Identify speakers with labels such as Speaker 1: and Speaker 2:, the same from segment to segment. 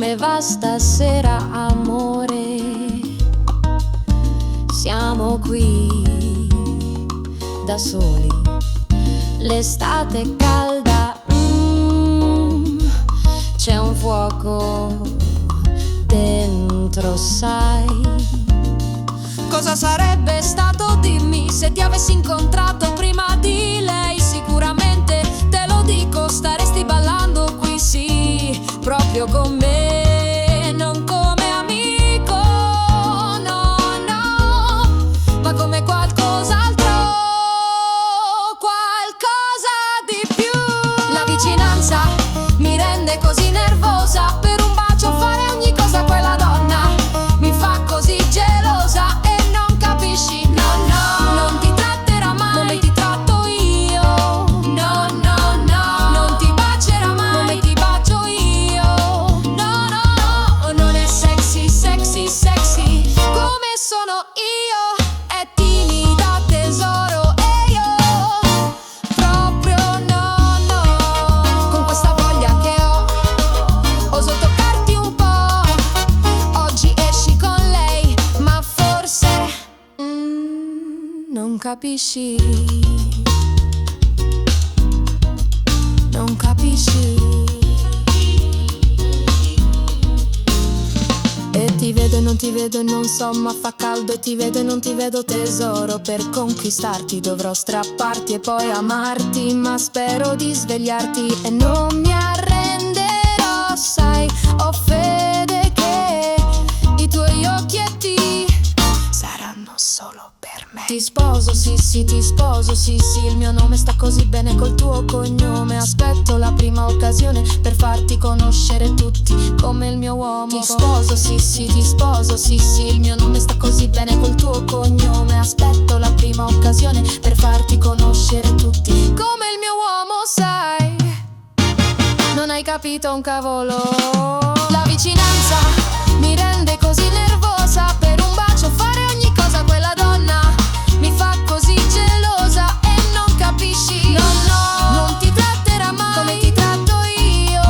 Speaker 1: Come va stasera, amore? Siamo qui da soli, l'estate è calda, c'è un fuoco dentro, sai. Cosa sarebbe stato, dimmi, se ti avessi incontrato prima di lei? Sicuramente, te lo dico, staresti ballando qui, sì, proprio con me, non come amico, no, no, ma come qualcos'altro, qualcosa di più. La vicinanza mi rende così nervosa, per un bacio fare ogni cosa a quella donna mi fa così gelosa. E non capisci, no, no, non ti tratterà mai come ti tratto io, no, no, no, non ti bacerà mai come ti bacio io, no, no, no, non è sexy, sexy, sexy come sono io, è timida tesoro e io proprio no, no. Con questa voglia che ho, oso toccarti un po', oggi esci con lei, ma forse non capisci, non capisci. E ti vedo e non ti vedo e non so, ma fa caldo. E ti vedo e non ti vedo, tesoro. Per conquistarti dovrò strapparti e poi amarti, ma spero di svegliarti e non mi arrenderò, sai. Ho fede che i tuoi occhietti saranno solo per me. Ti sposo, sì, sì, ti sposo, sì, sì. Il mio nome sta così bene col tuo cognome. Aspetto la prima occasione per farti conoscere tutti come il mio uomo. Ti sposo, sì, sì, ti sposo, sì, sì. Il mio nome sta così bene col tuo cognome. Aspetto la prima occasione per farti conoscere tutti come il mio uomo, sai. Non hai capito un cavolo. La vicinanza mi rende così nervosa, per un bacio fare ogni cosa a quella donna mi fa così gelosa. E non capisci, no, no, non ti tratterà mai come ti tratto io,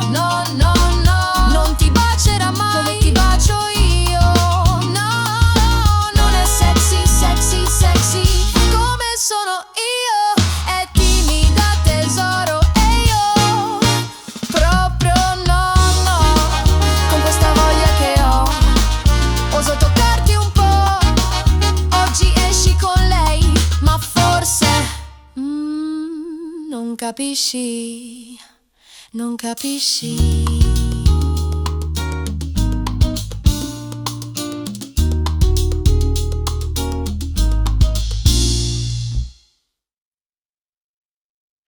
Speaker 1: no, no, no, non ti bacerà mai come ti bacio io, no, no, non è sexy, sexy, sexy come sono io, è timida tesoro e io proprio no, no. Con questa voglia che ho, oso toccarti un po', oggi esci con lei, ma forse non capisci, non capisci.